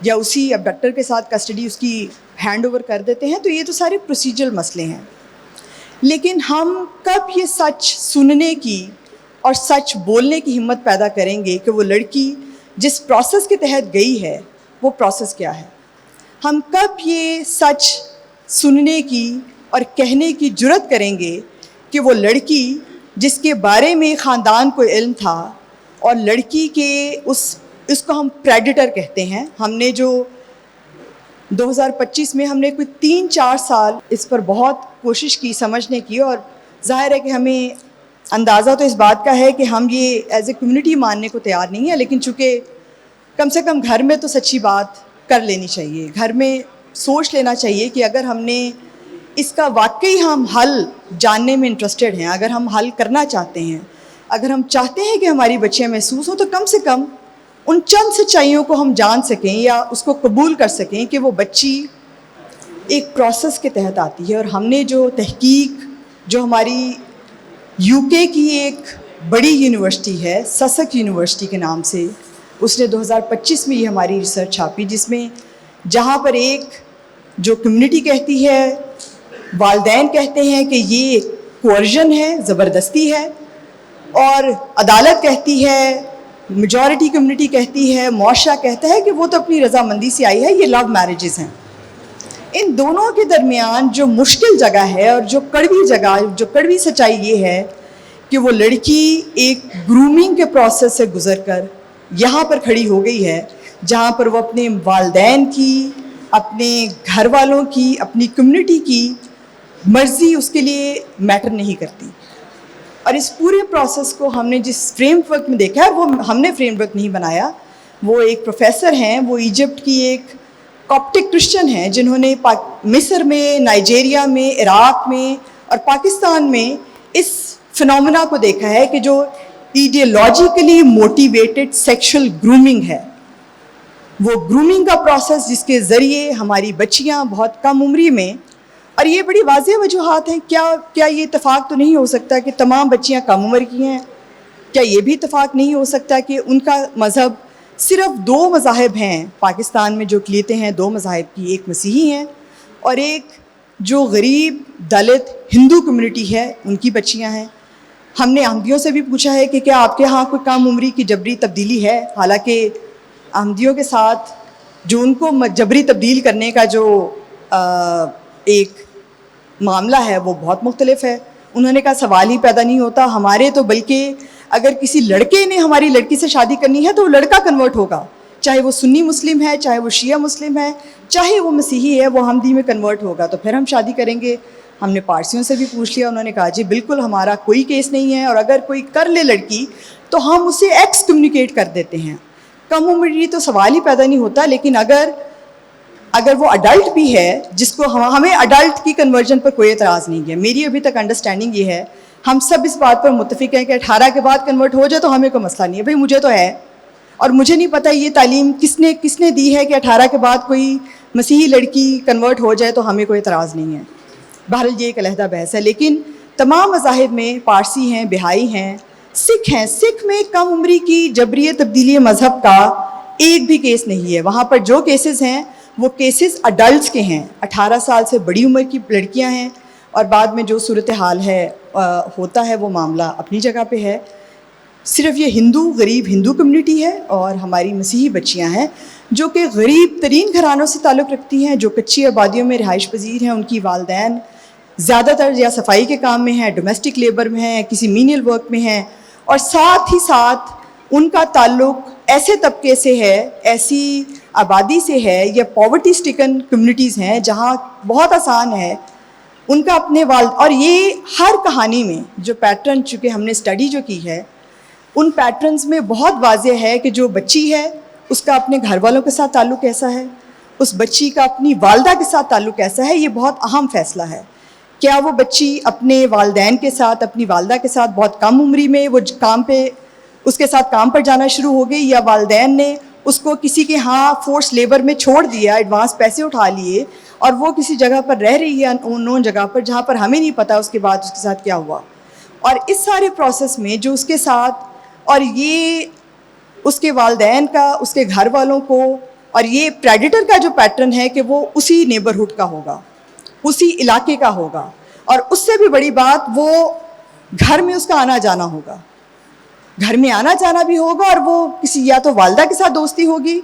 یا اسی ابڈکٹر کے ساتھ کسٹڈی اس کی ہینڈ اوور کر دیتے ہیں. تو یہ تو سارے پروسیجرل مسئلے ہیں. لیکن ہم کب یہ سچ سننے کی اور سچ بولنے کی ہمت پیدا کریں گے کہ وہ لڑکی جس پروسیس کے تحت گئی ہے وہ پروسیس کیا ہے؟ ہم کب یہ سچ سننے کی اور کہنے کی جرت کریں گے کہ وہ لڑکی جس کے بارے میں خاندان کو علم تھا, اور لڑکی کے اس کو ہم پریڈیٹر کہتے ہیں. ہم نے جو 2025 میں ہم نے کوئی 3-4 سال اس پر بہت کوشش کی سمجھنے کی, اور ظاہر ہے کہ ہمیں اندازہ تو اس بات کا ہے کہ ہم یہ ایز اے کمیونٹی ماننے کو تیار نہیں ہیں, لیکن چونکہ کم سے کم گھر میں تو سچی بات کر لینی چاہیے. گھر میں سوچ لینا چاہیے کہ اگر ہم نے اس کا واقعی ہم حل جاننے میں انٹرسٹڈ ہیں, اگر ہم حل کرنا چاہتے ہیں, اگر ہم چاہتے ہیں کہ ہماری بچیاں محسوس ہوں, تو کم سے کم ان چند سچائیوں کو ہم جان سکیں یا اس کو قبول کر سکیں کہ وہ بچی ایک پروسیس کے تحت آتی ہے. اور ہم نے جو تحقیق جو ہماری UK کی ایک بڑی یونیورسٹی ہے, سسک یونیورسٹی کے نام سے, اس نے 2025 میں یہ ہماری ریسرچ چھاپی, جس میں جہاں پر ایک جو کمیونٹی کہتی ہے, والدین کہتے ہیں کہ یہ کوئرژن ہے, زبردستی ہے, اور عدالت کہتی ہے, میجورٹی کمیونٹی کہتی ہے, معاشرہ کہتا ہے کہ وہ تو اپنی رضامندی سے آئی ہے, یہ لو میرجز ہیں. ان دونوں کے درمیان جو مشکل جگہ ہے اور جو کڑوی جگہ, جو کڑوی سچائی یہ ہے کہ وہ لڑکی ایک گرومنگ کے پروسیس سے گزر کر یہاں پر کھڑی ہو گئی ہے, جہاں پر وہ اپنے والدین کی, اپنے گھر والوں کی, اپنی کمیونٹی کی مرضی اس کے لیے میٹر نہیں کرتی. اور اس پورے پروسیس کو ہم نے جس فریم ورک میں دیکھا ہے, وہ ہم نے فریم ورک نہیں بنایا, وہ ایک پروفیسر ہیں, وہ ایجپٹ کی ایک کاپٹک کرسچن ہیں, جنہوں نے مصر میں, نائجیریا میں, عراق میں اور پاکستان میں اس فنومنا کو دیکھا ہے کہ جو ایڈیالوجیکلی موٹیویٹڈ سیکشل گرومنگ ہے, وہ گرومنگ کا پروسیس جس کے ذریعے ہماری بچیاں بہت کم عمری میں, اور یہ بڑی واضح وجوہات ہیں, کیا یہ اتفاق تو نہیں ہو سکتا کہ تمام بچیاں کم عمر کی ہیں؟ کیا یہ بھی اتفاق نہیں ہو سکتا کہ ان کا مذہب, صرف 2 مذاہب ہیں پاکستان میں جو اقلیتیں ہیں, 2 مذاہب کی, ایک مسیحی ہیں اور ایک جو غریب دلت ہندو کمیونٹی ہے, ان کی بچیاں ہیں. ہم نے احمدیوں سے بھی پوچھا ہے کہ کیا آپ کے ہاں کوئی کم عمری کی جبری تبدیلی ہے, حالانکہ احمدیوں کے ساتھ جو ان کو جبری تبدیل کرنے کا جو ایک معاملہ ہے وہ بہت مختلف ہے. انہوں نے کہا سوال ہی پیدا نہیں ہوتا. ہمارے تو بلکہ اگر کسی لڑکے نے ہماری لڑکی سے شادی کرنی ہے تو وہ لڑکا کنورٹ ہوگا, چاہے وہ سنی مسلم ہے, چاہے وہ شیعہ مسلم ہے, چاہے وہ مسیحی ہے, وہ احمدی میں کنورٹ ہوگا تو پھر ہم شادی کریں گے. ہم نے پارسیوں سے بھی پوچھ لیا, انہوں نے کہا جی بالکل ہمارا کوئی کیس نہیں ہے, اور اگر کوئی کر لے لڑکی تو ہم اسے ایکس کمیونیکیٹ کر دیتے ہیں. کم عمری تو سوال ہی پیدا نہیں ہوتا. لیکن اگر وہ اڈلٹ بھی ہے, جس کو ہمیں اڈلٹ کی کنورژن پر کوئی اعتراض نہیں ہے. میری ابھی تک انڈرسٹینڈنگ یہ ہے, ہم سب اس بات پر متفق ہیں کہ 18 کے بعد کنورٹ ہو جائے تو ہمیں کوئی مسئلہ نہیں ہے. بھائی مجھے تو ہے, اور مجھے نہیں پتہ یہ تعلیم کس نے دی ہے کہ 18 کے بعد کوئی مسیحی لڑکی کنورٹ ہو جائے تو ہمیں کوئی اعتراض نہیں ہے. بہرحال یہ ایک علیحدہ بحث ہے. لیکن تمام مذاہب میں, پارسی ہیں, بہائی ہیں, سکھ ہیں, سکھ میں کم عمری کی جبری تبدیلی مذہب کا ایک بھی کیس نہیں ہے. وہاں پر جو کیسز ہیں وہ کیسز اڈلٹس کے ہیں, 18 سال سے بڑی عمر کی لڑکیاں ہیں, اور بعد میں جو صورتحال ہے ہوتا ہے وہ معاملہ اپنی جگہ پہ ہے. صرف یہ غریب ہندو کمیونٹی ہے, اور ہماری مسیحی بچیاں ہیں جو کہ غریب ترین گھرانوں سے تعلق رکھتی ہیں, جو کچی آبادیوں میں رہائش پذیر ہیں. ان کی والدین زیادہ تر یا صفائی کے کام میں ہیں, ڈومیسٹک لیبر میں ہیں, کسی مینیل ورک میں ہیں, اور ساتھ ہی ساتھ ان کا تعلق ایسے طبقے سے ہے, ایسی آبادی سے ہے, یا پاورٹی سٹیکن کمیونٹیز ہیں جہاں بہت آسان ہے ان کا اپنے اور یہ ہر کہانی میں جو پیٹرن, چونکہ ہم نے اسٹڈی جو کی ہے, ان پیٹرنز میں بہت واضح ہے کہ جو بچی ہے اس کا اپنے گھر والوں کے ساتھ تعلق کیسا ہے, اس بچی کا اپنی والدہ کے ساتھ تعلق کیسا ہے. یہ بہت اہم فیصلہ ہے. کیا وہ بچی اپنے والدین کے ساتھ, اپنی والدہ کے ساتھ بہت کم عمری میں وہ اس کے ساتھ کام پر جانا شروع ہو گئی, یا والدین نے اس کو کسی کے ہاں فورس لیبر میں چھوڑ دیا, ایڈوانس پیسے اٹھا لیے, اور وہ کسی جگہ پر رہ رہی ہے ان نون جگہ پر جہاں پر ہمیں نہیں پتہ اس کے بعد اس کے ساتھ کیا ہوا. اور اس سارے پروسیس میں جو اس کے ساتھ, اور یہ اس کے والدین کا, اس کے گھر والوں کو, اور یہ پریڈیٹر کا جو پیٹرن ہے کہ وہ اسی نیبرہڈ کا ہوگا, اسی علاقے کا ہوگا, اور اس سے بھی بڑی بات وہ گھر میں اس کا آنا جانا ہوگا, گھر میں آنا جانا بھی ہوگا, اور وہ کسی یا تو والدہ کے ساتھ دوستی ہوگی.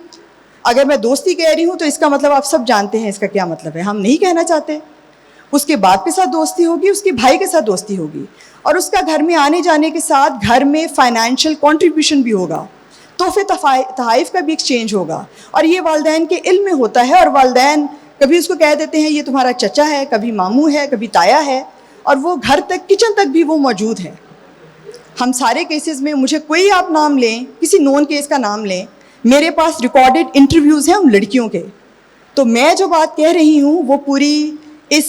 اگر میں دوستی کہہ رہی ہوں تو اس کا مطلب آپ سب جانتے ہیں اس کا کیا مطلب ہے, ہم نہیں کہنا چاہتے. اس کے باپ کے ساتھ دوستی ہوگی, اس کے بھائی کے ساتھ دوستی ہوگی, اور اس کا گھر میں آنے جانے کے ساتھ گھر میں فائنینشیل کنٹریبیوشن بھی ہوگا, تحفے تحائف کا بھی ایکسچینج ہوگا. اور یہ والدین کے علم میں ہوتا ہے, اور والدین کبھی اس کو کہہ دیتے ہیں یہ تمہارا چچا ہے, کبھی ماموں ہے, کبھی تایا ہے, اور وہ گھر تک, کچن تک بھی وہ موجود ہے. ہم سارے کیسز میں, مجھے کوئی آپ نام لیں, کسی نون کیس کا نام لیں, میرے پاس ریکارڈڈ انٹرویوز ہیں ان لڑکیوں کے. تو میں جو بات کہہ رہی ہوں وہ پوری اس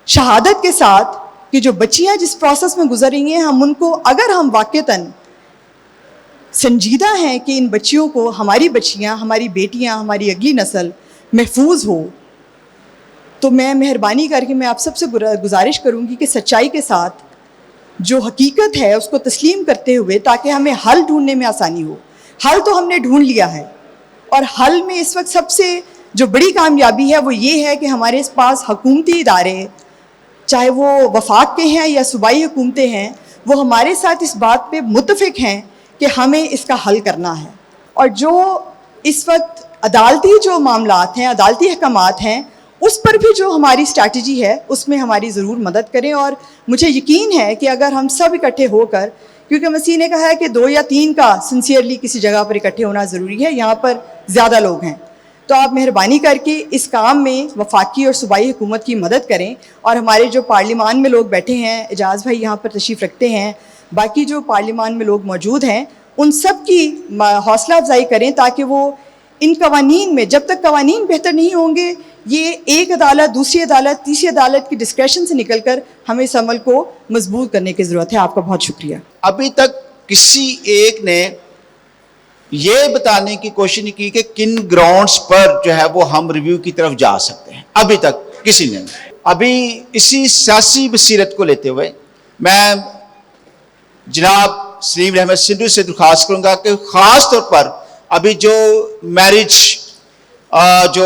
شہادت کے ساتھ کہ جو بچیاں جس پروسیس میں گزر رہی ہیں, ہم ان کو, اگر ہم واقعتاً سنجیدہ ہیں کہ ان بچیوں کو, ہماری بچیاں, ہماری بیٹیاں, ہماری اگلی نسل محفوظ ہو, تو میں مہربانی کر کے میں آپ سب سے گزارش کروں گی کہ سچائی کے ساتھ جو حقیقت ہے اس کو تسلیم کرتے ہوئے, تاکہ ہمیں حل ڈھونڈنے میں آسانی ہو. حل تو ہم نے ڈھونڈ لیا ہے, اور حل میں اس وقت سب سے جو بڑی کامیابی ہے وہ یہ ہے کہ ہمارے پاس حکومتی ادارے, چاہے وہ وفاق کے ہیں یا صوبائی حکومتیں ہیں, وہ ہمارے ساتھ اس بات پہ متفق ہیں کہ ہمیں اس کا حل کرنا ہے. اور جو اس وقت عدالتی جو معاملات ہیں, عدالتی احکامات ہیں, اس پر بھی جو ہماری اسٹریٹجی ہے اس میں ہماری ضرور مدد کریں. اور مجھے یقین ہے کہ اگر ہم سب اکٹھے ہو کر, کیونکہ مسیح نے کہا ہے کہ 2 یا 3 کا سنسیئرلی کسی جگہ پر اکٹھے ہونا ضروری ہے, یہاں پر زیادہ لوگ ہیں, تو آپ مہربانی کر کے اس کام میں وفاقی اور صوبائی حکومت کی مدد کریں. اور ہمارے جو پارلیمان میں لوگ بیٹھے ہیں, اعجاز بھائی یہاں پر تشریف رکھتے ہیں, باقی جو پارلیمان میں لوگ موجود ہیں, ان سب کی حوصلہ افزائی کریں, تاکہ وہ ان قوانین میں, جب تک قوانین بہتر نہیں ہوں گے, یہ ایک عدالت, دوسری عدالت, تیسری عدالت کی ڈسکریشن سے نکل کر ہمیں اس عمل کو مضبوط کرنے کی ضرورت ہے. آپ کا بہت شکریہ. ابھی تک کسی ایک نے یہ بتانے کی کوشش نہیں کی کہ کن گراؤنڈز پر جو ہے وہ ہم ریویو کی طرف جا سکتے ہیں, ابھی تک کسی نے. ابھی اسی سیاسی بصیرت کو لیتے ہوئے میں جناب سلیم احمد سندھو سے درخواست کروں گا کہ خاص طور پر ابھی جو میرج جو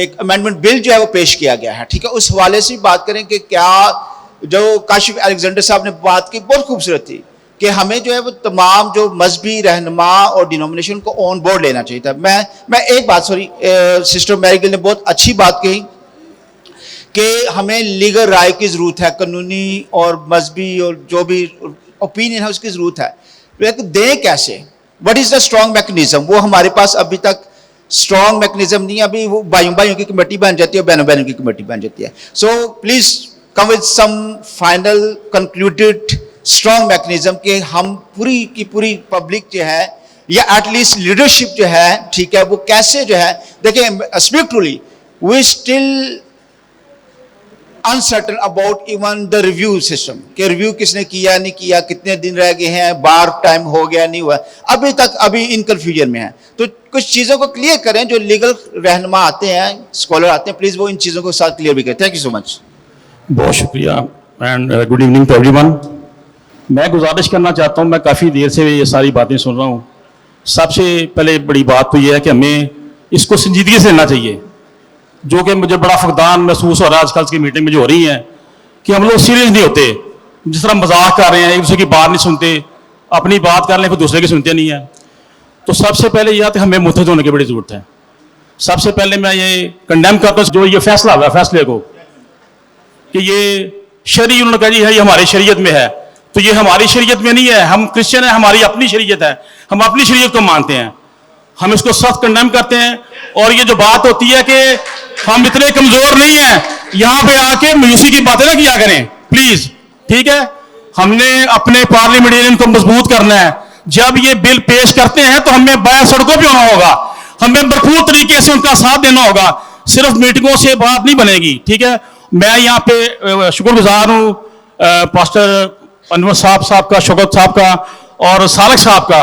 ایک امینڈمنٹ بل جو ہے وہ پیش کیا گیا ہے, ٹھیک ہے, اس حوالے سے بات کریں کہ کیا جو کاشف الیگزینڈر صاحب نے بات کی بہت خوبصورت تھی کہ ہمیں جو ہے وہ تمام جو مذہبی رہنما اور ڈینومینیشن کو آن بورڈ لینا چاہیے تھا. میں ایک بات, سوری, سسٹر میری گل نے بہت اچھی بات کہی کہ ہمیں لیگل رائے کی ضرورت ہے, قانونی اور مذہبی اور جو بھی اوپینین ہے اس کی ضرورت ہے. لیکن دیں کیسے, what is the strong mechanism, وہ ہمارے پاس ابھی تک اسٹرانگ میکنیزم نہیں ہے. ابھی وہ بھائیوں کی کمیٹی بن جاتی ہے, بہنوں کی کمیٹی بن جاتی ہے. So please come with some final concluded strong mechanism کہ ہم پوری کی پوری پبلک جو ہے یا ایٹ لیسٹ لیڈرشپ جو ہے, ٹھیک ہے, وہ کیسے جو ہے, دیکھیں speak truly we still uncertain about even the review system کہ ریویو کس نے کیا نہیں کیا, کتنے دن رہ گئے ہیں, بار ٹائم ہو گیا نہیں ہوا, ابھی ان کنفیوژن میں ہیں. تو کچھ چیزوں کو کلیئر کریں, جو لیگل رہنما آتے ہیں, اسکالر آتے ہیں, پلیز وہ ان چیزوں کو ساتھ کلیئر بھی کریں. Thank you so much. بہت شکریہ and good evening to everyone. میں گزارش کرنا چاہتا ہوں, میں کافی دیر سے یہ ساری باتیں سن رہا ہوں. سب سے پہلے بڑی بات تو یہ ہے کہ ہمیں اس کو سنجیدگی سے لینا چاہیے, جو کہ مجھے بڑا فقدان محسوس ہو رہا ہے آج کل کی میٹنگ میں جو ہو رہی ہیں, کہ ہم لوگ سیریس نہیں ہوتے, جس طرح مذاق کر رہے ہیں, ایک دوسرے کی بات نہیں سنتے, اپنی بات کر لیں پھر دوسرے کی سنتے نہیں ہیں. تو سب سے پہلے یہ ہے کہ ہمیں متحد ہونے کی بڑی ضرورت ہے. سب سے پہلے میں یہ کنڈیم کرتا ہوں جو یہ فیصلہ ہوا ہے, فیصلے کو, کہ یہ شرعی انہوں نے کہا جی ہے یہ ہماری شریعت میں ہے, تو یہ ہماری شریعت میں نہیں ہے. ہم کرسچن ہیں, ہماری اپنی شریعت ہے, ہم اپنی شریعت کو مانتے ہیں, ہم اس کو سخت کنڈیم کرتے ہیں. اور یہ جو بات ہوتی ہے کہ ہم اتنے کمزور نہیں ہیں, یہاں پہ آ کے مایوسی کی باتیں نہ کیا کریں پلیز, ٹھیک ہے. ہم نے اپنے پارلیمنٹرین کو مضبوط کرنا ہے. جب یہ بل پیش کرتے ہیں تو ہمیں باہر سڑکوں پہ ہونا ہوگا, ہمیں بھرپور طریقے سے ان کا ساتھ دینا ہوگا, صرف میٹنگوں سے بات نہیں بنے گی, ٹھیک ہے. میں یہاں پہ شکر گزار ہوں پاسٹر انور صاحب کا, شوکت صاحب کا اور سالک صاحب کا,